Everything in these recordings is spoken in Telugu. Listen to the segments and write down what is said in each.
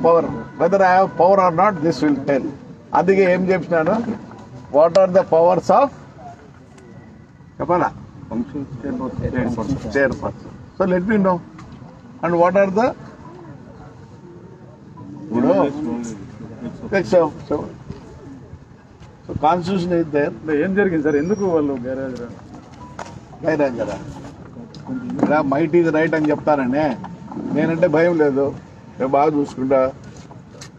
Power, whether I have power or not, this will tell. అందుకే ఏం చెప్పినాను, what are the powers of చెప్పాలా chairperson. So let me know. And what are the constitution is there. ఏం జరిగింది సార్, ఎందుకు వాళ్ళు గైరాజ్ కదా ఇలా మైట్ ఈజ్ రైట్ అని చెప్తానండి. నేనంటే భయం లేదు, నేను బాగా చూసుకుంటా,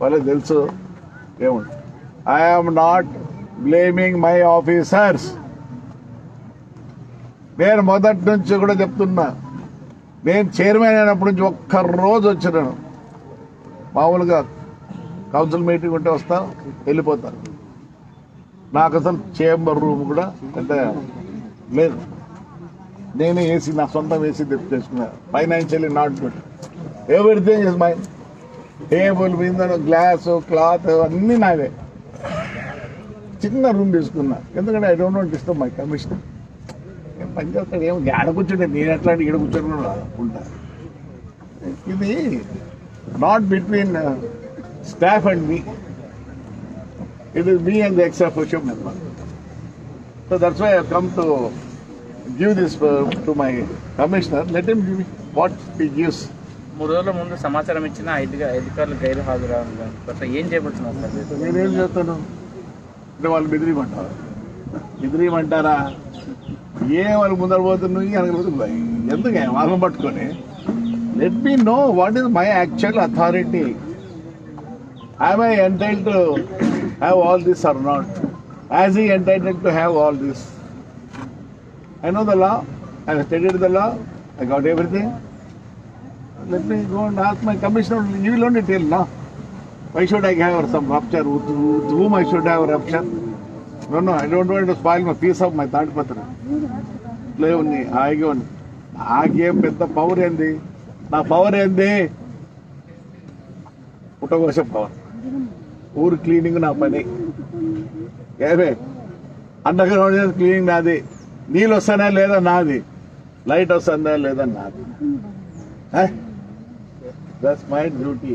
వాళ్ళకి తెలుసు. ఏముంది, I'm not blaming my officers. నేను మొదటి నుంచి కూడా చెప్తున్నా, నేను చైర్మన్ అయినప్పటి నుంచి ఒక్కరోజు వచ్చినాను. మామూలుగా కౌన్సిల్ మీటింగ్ ఉంటే వస్తా, వెళ్ళిపోతాను. నాకు అసలు చేంబర్ రూమ్ కూడా అంటే లేదు. నేనే ఏసీ, నా సొంతం ఏసీ తెచ్చుకున్నా. Financially not good. Everything is mine. Table మీద గ్లాసు, క్లాత్ అన్నీ నావే. చిన్న రూమ్ తీసుకున్నా, ఎందుకంటే I don't want disturb my commissioner. నేను పని చేస్తాడు, ఏమో ఆడ కూర్చుంటే నేను ఎట్లాంటి ఈడ కూర్చొని ఉంటా. ఇది not between staff and me, it is me and the ex officio member. So that's why I have come to give this to my commissioner. Let him give me what he gives. 3 రోజుల ముందు సమాచారం ఇచ్చిన అధికారులు గైరు హాజరు ఏం చేయబడుతున్నారు సార్? నేనేం చేస్తాను అంటే వాళ్ళు బెదిరియమంటారా? వాళ్ళు ముందర పోతున్నాయి అనుకుంటున్నాయి. ఎందుకే వాళ్ళని పట్టుకొని let me know what is my actual authority. am I entitled to have all this or not? As he entitled to have all this? I know the law, I have studied the law, I got everything. Let me go and ask my commissioner, you will only tell now. Why should I have some rupture? With whom I should have rupture? No, I don't want to spoil my piece of my third patra. Play on me, I go on. నాకేం పెద్ద పవర్ ఏంది? నా పవర్ ఏంది? పుట్టకోసే పవర్. ఊరు క్లీనింగ్ నా పని. ఏమే అండర్ గ్రౌండ్ క్లీనింగ్ నాది. నీళ్ళు వస్తానా లేదా నాది. లైట్ వస్తుందా లేదా నాది. That's my duty.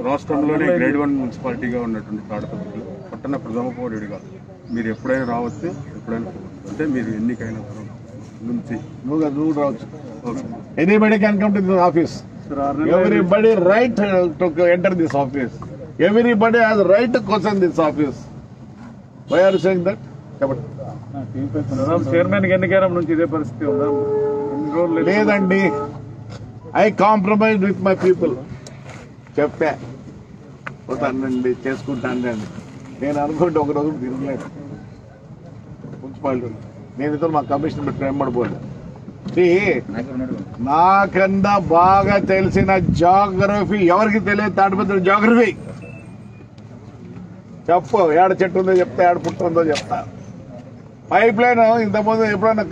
రాష్ట్రంలోనే గ్రేడ్ 1 మున్సిపాలిటీగా ఉన్నటువంటి తాడపత్రి పట్టణ ప్రథమ పౌరుడిగా మీరు ఎప్పుడైనా రావచ్చు, ఎప్పుడైనా పోవచ్చు. అంటే మీరు ఎన్నికైన నుంచి నువ్వు రావచ్చు. Anybody can come to this office. Everybody right to enter this office. Everybody has right to question this office. Why are saying that? చెప్పండి. చైర్మన్ ఎన్నికైన నుంచి ఇదే పరిస్థితి ఉందా? లేదండి. I compromise with my people. చెప్పా పోతానండి, చేసుకుంటానండి. నేను అనుకుంటే ఒక రోజు తిరగలేదు మున్సిపాలిటీ. నేను ఇతను మా కమిషనర్ పెట్టి వెంబడిపోయాను. నాకన్నా బాగా తెలిసిన జాగ్రఫీ ఎవరికి తెలియదు. తాడిపత్రి జాగ్రఫీ చెప్పు. ఏడ చెట్టు ఉందో చెప్తా, ఏడ పుట్ట ఉందో చెప్తా. పైప్ లైన్ ఇంతకుముందు ఎప్పుడైనా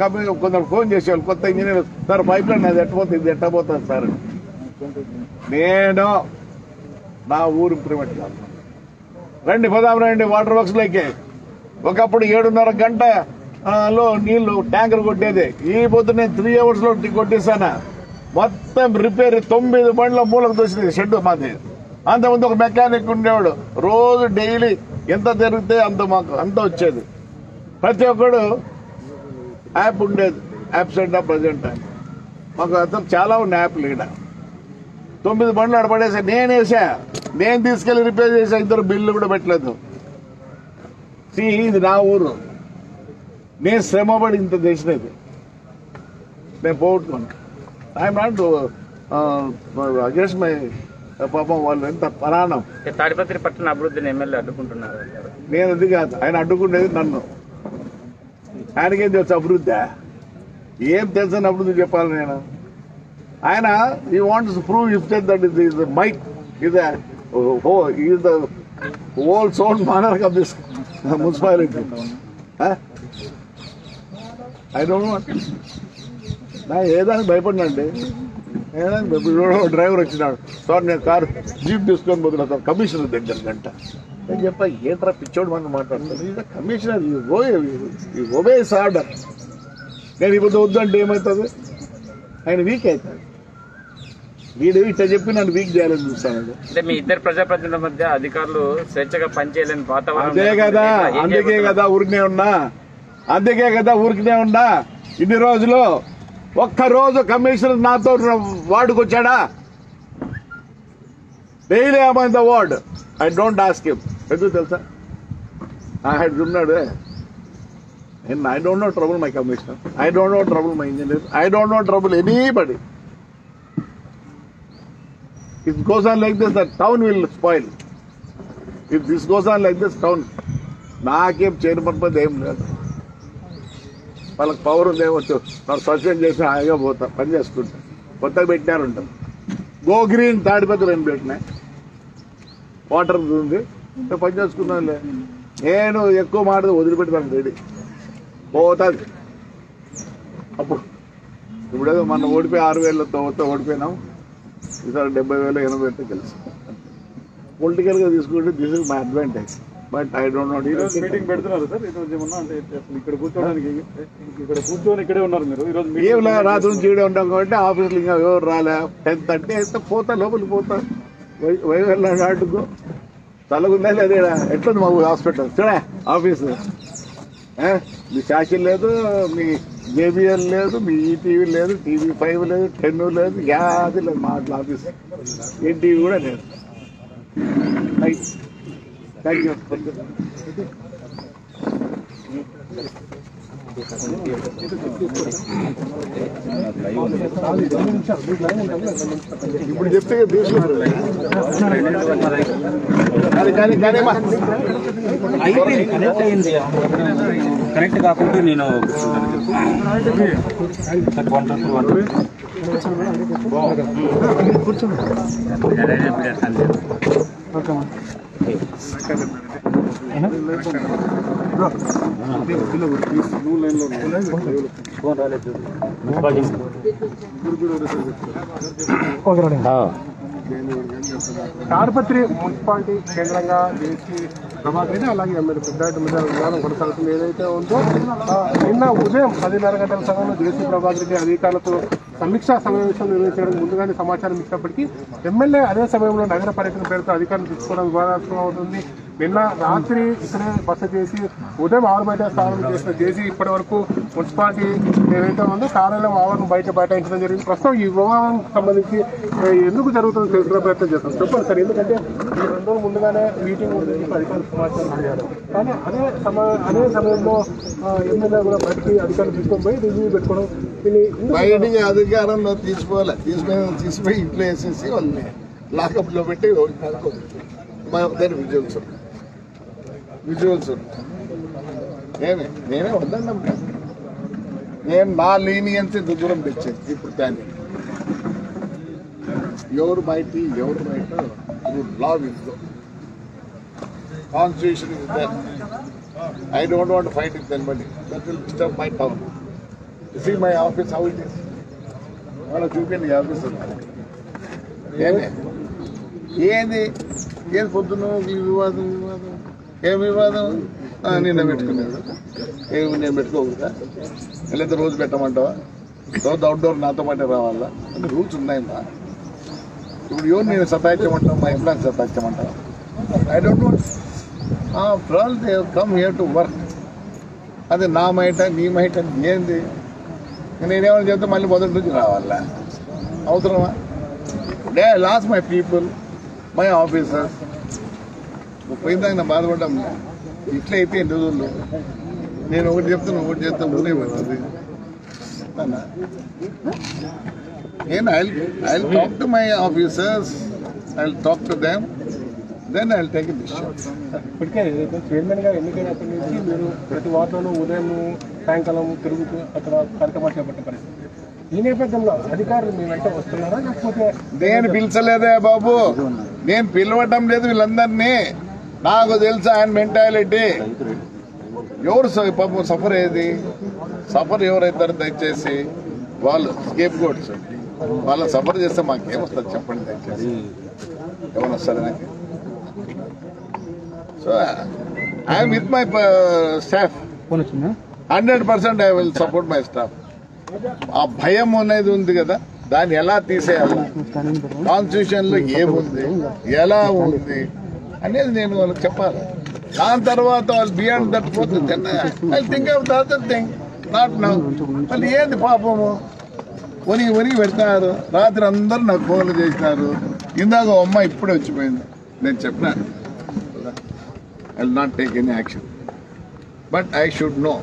కొందరు ఫోన్ చేసేవాళ్ళు, కొత్త ఇంజనీర్, సార్ పైప్ లైన్ అది ఎట్టపోతుంది, ఇది ఎట్టపోతుంది సార్. నేను నా ఊరు ఇంప్రూవ్మెంట్ కాదు. రండి పోదాం రండి వాటర్ వర్క్స్ లోకి. ఒకప్పుడు 7:30 గంటలో నీళ్లు ట్యాంకర్ కొట్టేది. ఈ పొద్దు నేను 3 hours లో కొట్టేసాను. మొత్తం రిపేర్ 9 బండ్ల మూలకు దోసింది షెడ్ మాది. అంతకుముందు ఒక మెకానిక్ ఉండేవాడు. రోజు డైలీ ఎంత జరిగితే అంత మాకు అంత వచ్చేది. ప్రతి ఒక్కడు యాప్ ఉండేది. యాబ్సెంట్ ప్రజెంట్ మాకు అతను చాలా ఉన్నాయి యాప్లు. ఇక్కడ 9 బండ్లు ఆడపడేసా. నేనేసా, నేను తీసుకెళ్లి రిపేర్ చేసా. ఇద్దరు బిల్లు కూడా పెట్టలేదు. ఇది నా ఊరు. నేను శ్రమపడి ఇంత చేసినది నేను పోగొట్టుకోను. ఐఎమ్ నాట్ అగేన్స్ట్ మై పాపం. వాళ్ళు ఎంత ప్రాణం. తాడిపత్రి పట్టణ అభివృద్ధిని ఎమ్మెల్యే అడ్డుకుంటున్నారు. నేను అది కాదు, ఆయన అడ్డుకునేది నన్ను. ఆయనకేం తెలుసు అభివృద్ధి? ఏం తెలుసు అని అభివృద్ధి చెప్పాలి నేను? ఆయన ఈ wants prove himself that is might is the whole sole manner of this municipality. I don't want. నా ఏదానికి భయపడినండి. డ్రైవర్ వచ్చినాడు, సార్ నేను కారు జీప్ తీసుకొని పోతున్నా సార్ కమిషనర్ దగ్గర గంట. నేను చెప్పా ఏంట్రా పిచ్చోడు మనం మాట్లాడుతున్నాను. Commissioner obese order. నేను ఇప్పుడు వద్దంటే ఏమవుతుంది? ఆయన వీక్ అవుతాడు. వీడు ఇట్లా చెప్పి నన్ను వీక్ చేయాలని చూస్తాను. అంటే మీ ఇద్దరు ప్రజాప్రతినిధుల మధ్య అధికారులు స్వేచ్ఛగా పనిచేయలేని వాతావరణం. అదే కదా, అందుకే కదా ఊరికనే ఉన్నా ఇన్ని రోజులు. ఒక్కరోజు కమిషనర్ నాతో వార్డుకొచ్చాడా? Daily I in the ward. I don't ask him. ఎందుకు తెలుసా? ఉన్నాడు. I don't know trouble my commissioner. I don't know trouble my engineer. I don't know trouble anybody. If it goes on like this, the town will spoil. If this goes on like this, town. నాకేం చైర్మన్ పది ఏం లేదు. వాళ్ళకి పవర్ ఉందేమొచ్చు. నాకు సస్పెండ్ చేసి హాయిగా పోతా, పని చేసుకుంటా. కొత్తగా పెట్టినారుంటాం. గో గ్రీన్ తాడిపత్రి అని పెట్టినా. వాటర్ ఉంది, పని చేసుకున్నానులే. నేను ఎక్కువ మాట వదిలిపెడతాను. రెడీ పోతుంది. అప్పుడు ఇప్పుడేదో మన ఓడిపోయి 6,000తో ఓడిపోయినాం. ఈసారి 70,000 80,000 తెలుసు. పొలిటికల్ గా తీసుకుంటే this is my advantage. But I don't know. Meeting పెడుతున్నారు సార్ ఈరోజు ఏమన్నా? అంటే ఇక్కడ కూర్చోడానికి కూర్చొని ఇక్కడే ఉన్నారు మీరు ఈరోజు? ఏం లేదు, రాత్రి నుంచి ఇక్కడే ఉంటాం కాబట్టి ఆఫీసులు ఇంకా ఎవరు రాలే. 10:30 అయితే పోతా, లోపలికి పోతా. వైవెళ్ళ నాటుకో తలగుందా లేదా? ఎట్లుంది మా హాస్పిటల్ చూడా? ఆఫీసు మీ శాఖలు లేదు, మీ జేబిఎల్ లేదు, మీ ఈటీవీ లేదు, TV5 లేదు, 10 లేదు, యాది లేదు. మా ఆఫీస్ ఎన్టీవీ కూడా లేదు. Thank you. ఇప్పుడు చెప్తే తీసుకుంటారు. కరెక్ట్ కాకుండా నేను తాడిపత్రి మున్సిపాలిటీ కేంద్రంగా జేసీ ప్రభాకర్ అలాగే ఎమ్మెల్యే పెద్దారెడ్డి మీద విధానం కొనసాగుతుంది. ఏదైతే ఉందో నిన్న ఉదయం 10:30 గంటల సమయంలో జేసీ ప్రభాకర్ అధికారులతో సమీక్షా సమావేశం నిర్వహించడానికి ముందుగానే సమాచారం ఇచ్చినప్పటికీ ఎమ్మెల్యే అదే సమయంలో నగర పర్యటన పేరుతో అధికారులు తీసుకోవడం వివాదాస్పదం అవుతుంది. నిన్న రాత్రి ఇక్కడే బస చేసి ఉదయం 6 బయట స్థానం చేసిన జేసీ ఇప్పటి వరకు మున్సిపాలిటీ ఏదైతే ఉందో కార్యాలయం ఆవరణ బయట బైఠాయించడం జరిగింది. ప్రస్తుతం ఈ వివాదానికి సంబంధించి ఎందుకు జరుగుతుందో తెలుసుకునే ప్రయత్నం చేస్తాం. చెప్పండి సార్, ఎందుకంటే ఈ 2 రోజులు ముందుగానే మీటింగ్ ఉంటుంది, అధికారులు సమాచారం అడిగారు. కానీ అదే సమయంలో ఎమ్మెల్యే కూడా బయటికి అధికారులు తీసుకొని పోయి రివ్యూ పెట్టుకోవడం, బయటికి అధికారంలో తీసిపోయి ఇంట్లో వేసేసి వాళ్ళని లాకప్ లో పెట్టి మా దగ్గర విజువల్స్ నేనే వద్దన్నాం. నేను నా లీనియన్స్ దూరం తెచ్చేది. ఇప్పుడు దాన్ని ఎవరు బయట law will go. Constitution is there. I don't want to fight with anybody. That will disturb my town. You see my office, how it is. వాళ్ళ చూపిండి ఆఫీస్ ఏంది పొద్దున వివాదం ఏం వివాదం? నిన్న పెట్టుకున్నాడు. నేను పెట్టుకోకూడదా? లేకపోతే రోజు పెట్టమంటావా? రోజు అవుట్డోర్ నాతో పాటే రావాలా? అంటే రూల్స్ ఉన్నాయమ్మా. ఇప్పుడు ఎవరు నేను సతాయించమంటావు? మా ఎంప్లాయీస్ సతాయించమంటావా? I don't want. After all they come here to work. అది నా మైట నీ మైట ఏంది? నేనేమని చెప్తే మళ్ళీ మొదటి నుంచి రావాలా? అవసరమా? Day last my people, my officers. పోయిందాక నా బాధపడ్డాం. ఇట్లా అయితే ఎన్ని రోజుల్లో నేను ఒకటి చెప్తాను ఊరే పడుతుంది. నేను I talk to my officers, I talk to them, then I take a decision. ఇప్పటికే చైర్మన్ గా ఎన్నికైనప్పటి నుంచి మీరు ప్రతి వార్డులోనూ ఉదయం సాయంకాలం తిరుగుతూ అక్కడ కార్యక్రమాలు చేపట్టే పరిస్థితి. ఈ నేపథ్యంలో అధికారులు మీ వెంట వస్తున్నారా లేకపోతే? నేను పిలిచలేదే బాబు, నేను పిలవటం లేదు వీళ్ళందరినీ. నాకు తెలుసు ఆయన మెంటాలిటీ. ఎవరు పాపం సఫర్ అయ్యేది? సఫర్ ఎవరైతారు? దయచేసి వాళ్ళు స్కేప్ గోడ్స్. వాళ్ళ సఫర్ చేస్తే మాకేమొస్తుంది చెప్పండి దయచేసి. ఏమన్నా వస్తుంది నాకు? So I'm with my staff. 100% I will support my staff. ఆ భయం అనేది ఉంది కదా, దాన్ని ఎలా తీసేయాలి, కాన్స్టిట్యూషన్ లో ఏముంది, ఎలా ఉంది అనేది నేను వాళ్ళకి చెప్పాలి. దాని తర్వాత వాళ్ళు బియాండ్ దట్ పోతుంది. I think of the other thing, not now. మళ్ళీ ఏంది పాపము వనికి పెడతారు. రాత్రి అందరూ నాకు ఫోన్లు చేసినారు. ఇందాక అమ్మ ఇప్పుడే వచ్చిపోయింది. నేను చెప్పిన I will not take any action, but I should know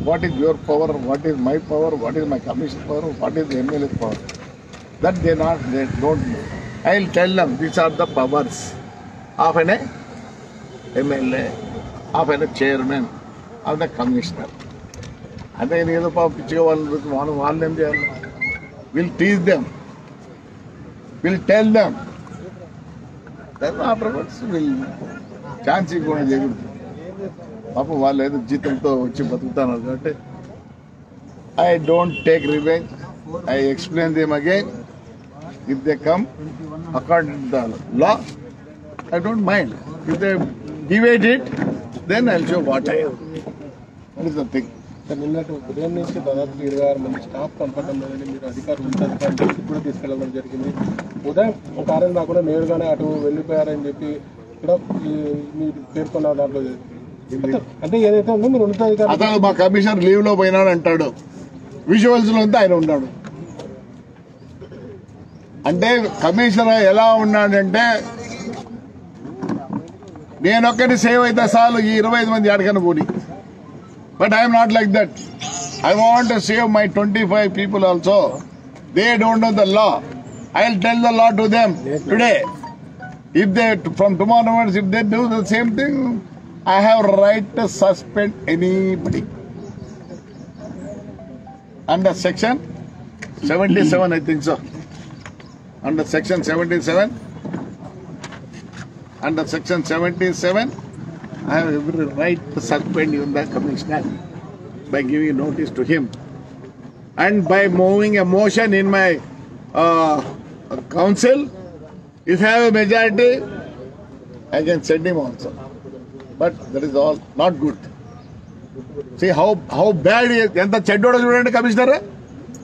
what is your power, what is my power, what is my commission power, what is the MLA's power. That they don't know. I will tell them these are the powers of an MLA, of a chairman, of the commissioner. And then ఏదో పిచ్చిగా వాళ్ళు ఏం చేయాలి? We'll teach them, we'll tell them. Then afterwards we'll chance ఇవ్వకుండా చేయకూడదు. పాపం వాళ్ళు ఏదో జీతంతో వచ్చి బతుకుతున్నారు కాబట్టి I don't take revenge. I explain them again. If they come according to the law, I don't mind. If they divide it, then I will show what I have. That is the thing. నిన్నటి ఉదయం నుంచి దాదాపు 26 మంది స్టాఫ్ పంపడం లేదని మీరు అధికారులు దృష్టికి కూడా తీసుకెళ్లడం జరిగింది. ఉదయం కార్యం రాకుండా నేరుగానే అటు వెళ్ళిపోయారని చెప్పి కూడా మీరు పేర్కొన్న దాంట్లో అంటే ఏదైతే ఉందో మీరు ఉన్నతాధికారులు అతను మా కమిషనర్ లీవ్ లో పోయినాడు అంటాడు. విజువల్స్ లో అంతా ఆయన ఉన్నాడు. అంటే కమిషనర్ ఎలా ఉన్నాడంటే నేనొక్కటి సేవ్ అయితే చాలు, ఈ 25 మంది ఎక్కడికైనా పోని. But I'm not like that. I want to save my 25 people also. They don't know the law. I will tell the law to them today. If they, from tomorrow onwards, if they do the same thing, I have right to suspend anybody. Under section 77, I think so. Under section 77, under section 77, I have every right to suspend even the commissioner by giving notice to him. And by moving a motion in my council, if I have a majority, I can send him also. But that is all not good. See how bad he is. ఎంత చెడ్డోడో చూడండి కమిషనర్.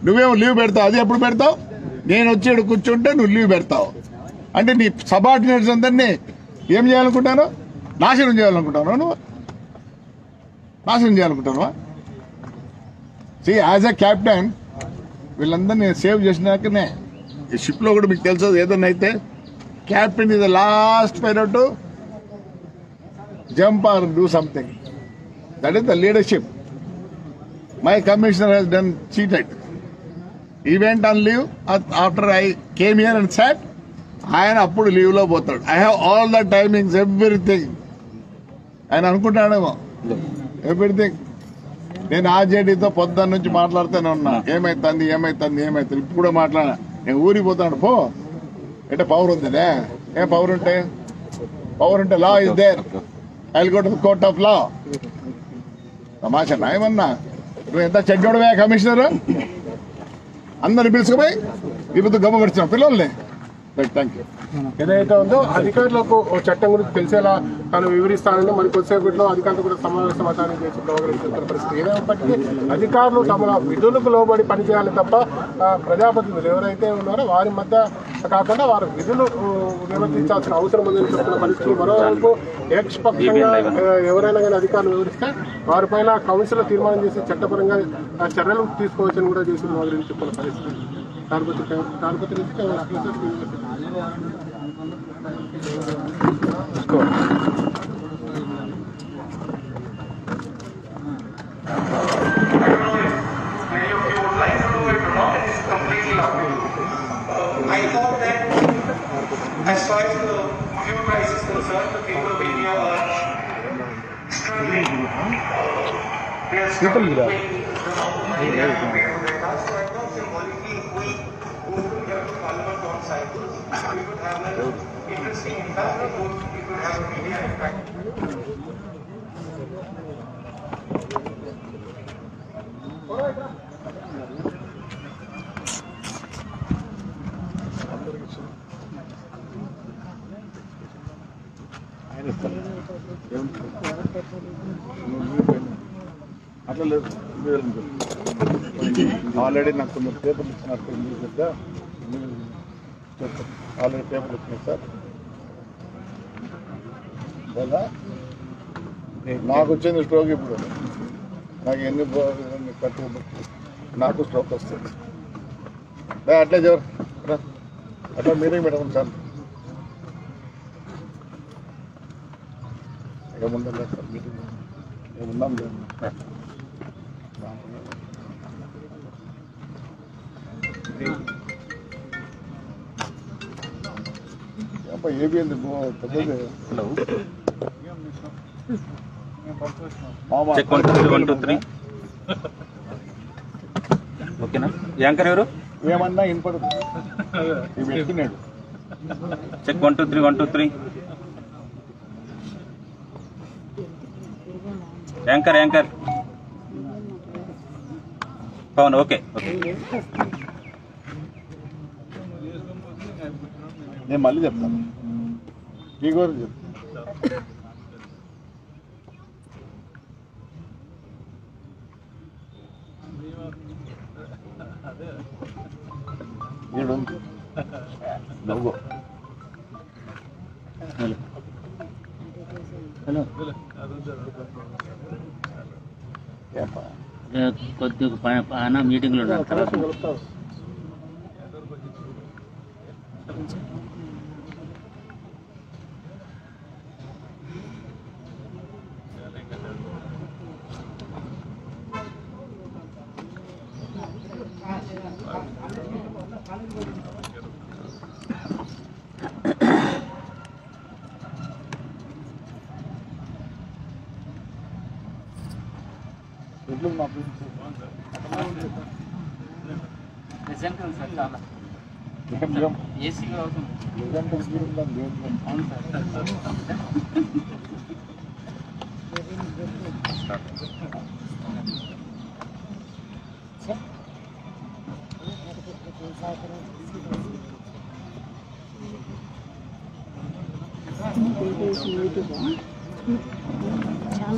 నువ్వేమో లీవ్ పెడతావు, అది ఎప్పుడు పెడతావు? నేను వచ్చి ఇక్కడ కూర్చుంటే నువ్వు లీవ్ పెడతావు. అంటే నీ సబార్డినేట్స్ అందరినీ ఏం చేయాలనుకుంటాను? నాశనం చేయాలనుకుంటాను. నువ్వు నాశనం చేయాలనుకుంటాను. సి యాజ్ ఎ క్యాప్టెన్ వీళ్ళందరినీ సేవ్ చేసినాకనే ఈ షిప్ లో కూడా మీకు తెలుసు ఏదన్నా అయితే captain is the last fellow to jump or do something. That is the leadership. My commissioner has done cheated. He went on leave after I came here and sat. ఆయన అప్పుడు లీవ్ లో పోతాడు. I have all the timings, everything. ఆయన అనుకుంటాడేమో ఎవ్రీథింగ్. నేను ఆర్జేడీతో పొద్దున్న నుంచి మాట్లాడుతూనే ఉన్నా. ఏమైతుంది ఇప్పుడు కూడా మాట్లాడా. నేను ఊరికి పోతాడు. పో అంటే పవర్ ఉందనే. ఏం పవర్ ఉంటే law is there. I will go to the court of law. తమాషా ఏమన్నా? నువ్వు ఎంత చెడ్డోడవే కమిషనర్. అందరిని పిలుచుకుపోయి ఇప్పుడు గమ్మ పెడుతున్నా పిల్లల్ని. Thank you. ఏదైతే ఉందో అధికారులకు చట్టం గురించి తెలిసేలా తాను వివరిస్తానని మరి కొద్దిసేపట్లో అధికారులు కూడా సమావేశం అవడానికి చేసి వ్యవహరిస్తున్న పరిస్థితి. ఏదైనప్పటికీ అధికారులు తమ విధులకు లోబడి పనిచేయాలి తప్ప ప్రజాప్రతినిధులు ఎవరైతే ఉన్నారో వారి మధ్య కాకుండా వారి విధులు నిర్వర్తించాల్సిన అవసరం ఉందని చెప్తున్న పరిస్థితి. మరోవైపు ఏకపక్షంగా ఎవరైనా కానీ అధికారులు వివరిస్తే వారిపైన కౌన్సిల్ తీర్మానం చేసి చట్టపరంగా చర్యలు తీసుకోవచ్చని కూడా చేసిన వారి చెప్తున్న పరిస్థితి. Tadipatri I thought that as far as the fuel price is concerned, the people of India are struggling. They are struggling with the amount of money they have to pay for their cars. So I thought symbolically, if we go to here to Parliament on cycles, we would have an interesting impact. We could have a media impact. అట్లా లేదు ఆల్రెడీ నాకు కొందరు పేపర్లు ఇచ్చినారు చెప్తా ఆల్రెడీ పేపర్లు ఇచ్చినాయి సార్ కదా నాకు వచ్చింది స్ట్రోక్ ఇప్పుడు నాకు ఎన్ని కట్టుకోబట్టి నాకు స్ట్రోక్ వస్తుంది అట్లే జవర్ అట్లా మీటింగ్ పెట్టండి సార్ ఏముండదు సార్ మీటింగ్ ఏమున్నాం ఏబీ పెద్దది చెక్ 1 2 3 1 2 3 ఓకేనా యాంకర్ ఎవరు ఏమన్నా ఇన్పడదు ఇవి ఎత్తున్నాడు చెక్ 1 2 3 1 2 3 యాంకర్ పవన్ ఓకే నేను మళ్ళీ చెప్తాను మీ గురించి చెప్తాను నవ్వు హలో కొద్దిగా మీటింగ్లో ఉన్నారు తర్వాత ఎట్లు మా రిజల్ట్ ఉంది సార్ చాలా ఏసీ అవుతుంది అవును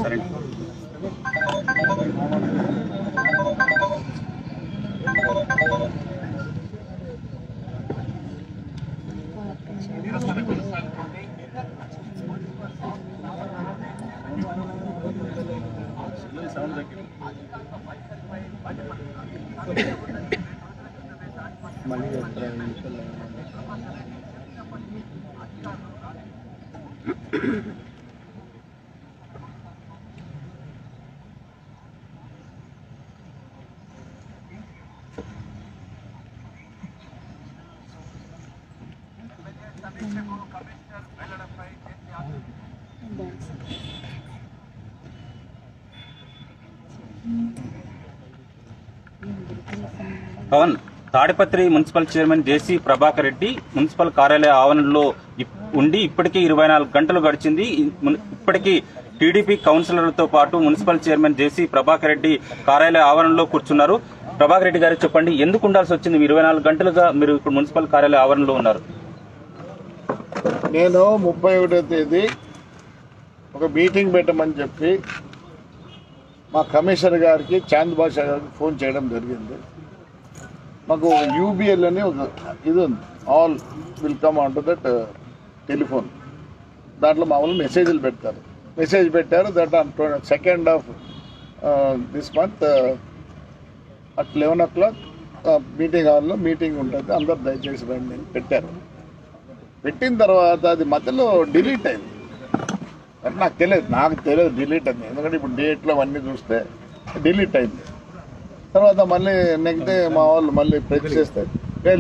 సరే Pawan Tadipatri municipal chairman JC Prabhakar Reddy municipal కార్యాలయ ఆవరణలో ఉండి ఇప్పటికీ 24 గంటలు గడిచింది. ఇప్పటికీ టీడీపీ కౌన్సిలర్లతో పాటు municipal chairman JC Prabhakar Reddy కార్యాలయ ఆవరణలో కూర్చున్నారు. ప్రభాకర్ రెడ్డి గారు చెప్పండి, ఎందుకు ఉండాల్సి వచ్చింది? 24 గంటలుగా మీరు ఇప్పుడు మున్సిపల్ కార్యాలయ ఆవరణలో ఉన్నారు. నేను 31వ తేదీ ఒక మీటింగ్ పెట్టమని చెప్పి మా కమిషనర్ గారికి చాంద్ బాషా గారికి ఫోన్ చేయడం జరిగింది. మాకు యూబీఎల్ అని ఒక ఇది ఉంది, all will come on to that telephone. దాంట్లో మామూలు మెసేజ్లు పెడతారు. మెసేజ్ పెట్టారు that on 2nd of this month at 11 o'clock meeting హాల్లో మీటింగ్ ఉంటుంది, అందరు దయచేసి రండి అని పెట్టారు. పెట్టిన తర్వాత అది మధ్యలో డిలీట్ అయింది. అంటే నాకు తెలియదు డిలీట్ అయింది, ఎందుకంటే ఇప్పుడు డేట్లో అవన్నీ చూస్తే డిలీట్ అయింది. తర్వాత మళ్ళీ నెక్స్ట్ డే మా వాళ్ళు మళ్ళీ ప్రెస్ చేస్తే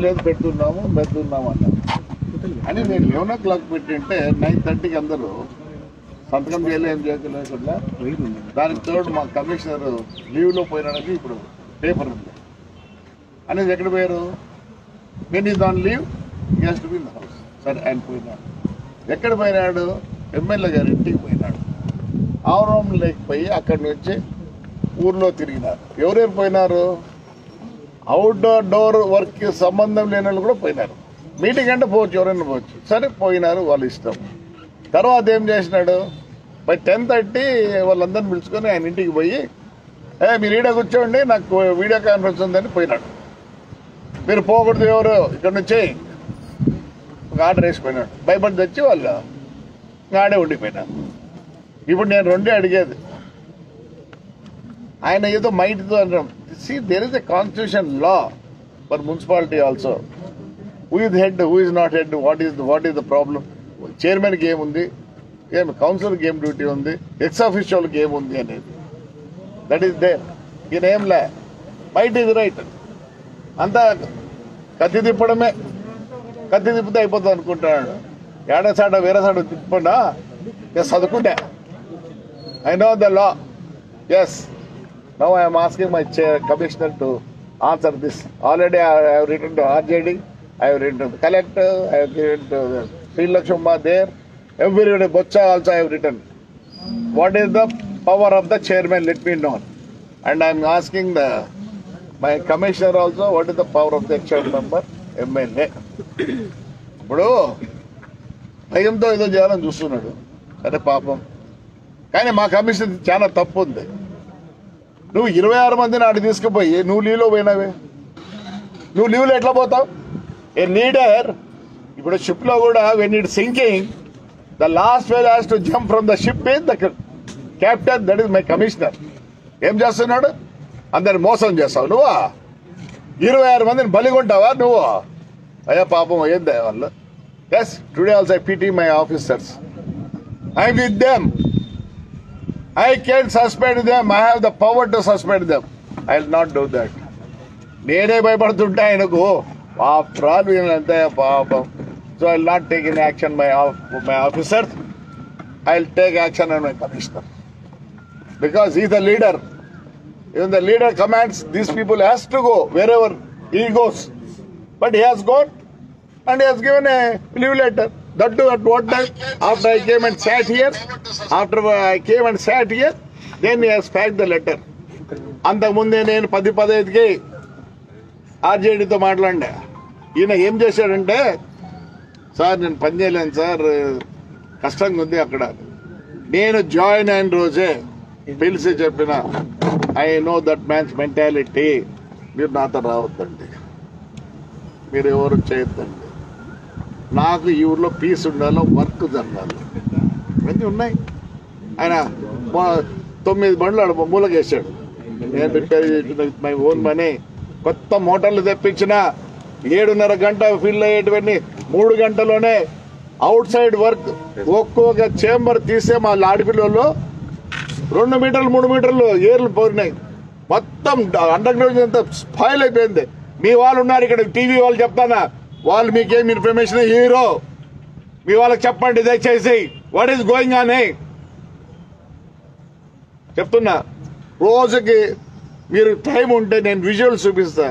లేదు పెడుతున్నాము అన్నారు. అని నేను 11 o'clock పెట్టింటే 9:30కి అందరూ సంతకం చేయలేదు, ఏం చేయలేకుండా. దానికి తోడు మా కమిషనర్ లీవ్లో పోయినానికి ఇప్పుడు పేపర్ ఉంది అనేది. ఎక్కడ పోయారు? When is on leave he has to be in the house. సరే ఆయన పోయినాడు. ఎక్కడ పోయినాడు? ఎమ్మెల్యే గారి ఇంటికి పోయినాడు. ఆవరం లేకపోయి అక్కడి నుంచి ఊర్లో తిరిగినారు. ఎవరెవరు పోయినారు? అవుట్డోర్ వర్క్కి సంబంధం లేని వాళ్ళు కూడా పోయినారు. మీటింగ్ అంటే పోవచ్చు, ఎవరైనా పోవచ్చు. సరే పోయినారు, వాళ్ళ ఇష్టం. తర్వాత ఏం చేసినాడు? బై 10:30 వాళ్ళందరిని పిలుచుకొని ఆయన ఇంటికి పోయి మీరు ఈడ కూర్చోండి, నాకు వీడియో కాన్ఫరెన్స్ ఉందని పోయినాడు. మీరు పోకూడదు, ఎవరు ఇక్కడ నుంచి ఒక ఆర్డర్ వేసిపోయినాడు. భయపడి తెచ్చి వాళ్ళు ఆడే ఉండిపోయినారు. ఇప్పుడు నేను రెండే అడిగేది, ఆయన ఏదో మైట్తో అంటాం. See there is a constitution law for municipality also. Who is head, who is not head, what is the problem? చైర్మన్కి ఏముంది, ఏమి కౌన్సిలర్కి ఏం డ్యూటీ ఉంది, ఎక్స్ ఆఫీషియల్కి ఏముంది అనేది. That is there. ఈయన ఏం లే, మైట్ ఈజ్ రైట్. అంతా కత్తి తిప్పడమే, కత్తి తిప్పితే అయిపోతుంది అనుకుంటున్నాడు. ఏడసాడ వేరే సాడ తిప్పకుండా చదువుకుంటే I know the law. Yes. Now I am asking my commissioner to answer this. Already I have written to RJD, I have written to the collector, I have written to the Sri Lakshma there. Everybody, Bocha also I have written. What is the power of the chairman? Let me know. And I am asking my commissioner also, what is the power of the ex-chairman member, MLA. ఇప్పుడు భయంతో ఏదో చేయాలని చూస్తున్నాడు. అరే పాపం. కానీ మా కమిషన్ చాలా తప్పు ఉంది. నువ్వు 26 మందిని ఆడి తీసుకుపోయి నువ్వు లీవ్లో పోయినావే. నువ్వు లీవ్లో ఎట్లా పోతావు? ఏ లీడర్ ఇప్పుడు షిప్లో కూడా when it sinking the last whale has to jump from the ship is the captain. That is my commissioner. ఏం చేస్తున్నాడు? అందరిని మోసం చేస్తావు నువ్వు. 26 మందిని బలిగొంటావా నువ్వు? అయ్యా పాపం ఏందా వాళ్ళు. Yes, today also I pity my officers. I with them. I can suspend them. I have the power to suspend them. I will not do that. నేనే భయపడుతుంటా ఆయనకు. ఆఫ్టర్ ఆల్ వీళ్ళంతే పాపం. So I will not take an action my officers. I will take action on my commissioner. Because he the leader. Even the leader commands, these people has to go wherever he goes. But he has gone and he has given a leave letter. That too at what time? After I came and sat here. After I came and sat here, then he has faxed the letter. అంతకుముందే నేను 10-15కి ఆర్జేడీతో మాట్లాడా. ఈయన ఏం చేశాడంటే, సార్ నేను పని చేయలేను సార్, కష్టంగా ఉంది అక్కడ. నేను జాయిన్ అయిన రోజే పిలిచి చెప్పిన, I know that man's mentality, మీరు నాతో రావద్దండి, మీరు ఎవరు చేయొద్దండి, నాకు ఈ ఊర్లో పీస్ ఉండాలో, వర్క్ జరగాలి, ఇవన్నీ ఉన్నాయి. ఆయన 9 బండ్లు ఆడ మూలకేసాడు. నేను ప్రిపేర్ చేసిన మై ఓన్ మనీ. కొత్త మోటార్లు తెప్పించిన 7:30 గంట ఫిల్ అయ్యేటివన్నీ 3 గంటలోనే అవుట్ సైడ్ వర్క్. ఒక్కొక్క చేంబర్ తీసే మా లాడిపిల్లలో 2 మీటర్లు 3 మీటర్లు ఏర్లు పోయినాయి. మొత్తం అండర్ గ్రౌండ్ అంతా స్పాయిల్ అయిపోయింది. మీ వాళ్ళు ఉన్నారు ఇక్కడ, టీవీ వాళ్ళు చెప్తానా, వాళ్ళు మీకేం ఇన్ఫర్మేషన్ హీరో, మీ వాళ్ళకి చెప్పండి దయచేసి వాట్ ఈస్ గోయింగ్ ఆన్. చెప్తున్నా, రోజుకి మీరు టైం ఉంటే నేను విజువల్స్ చూపిస్తా.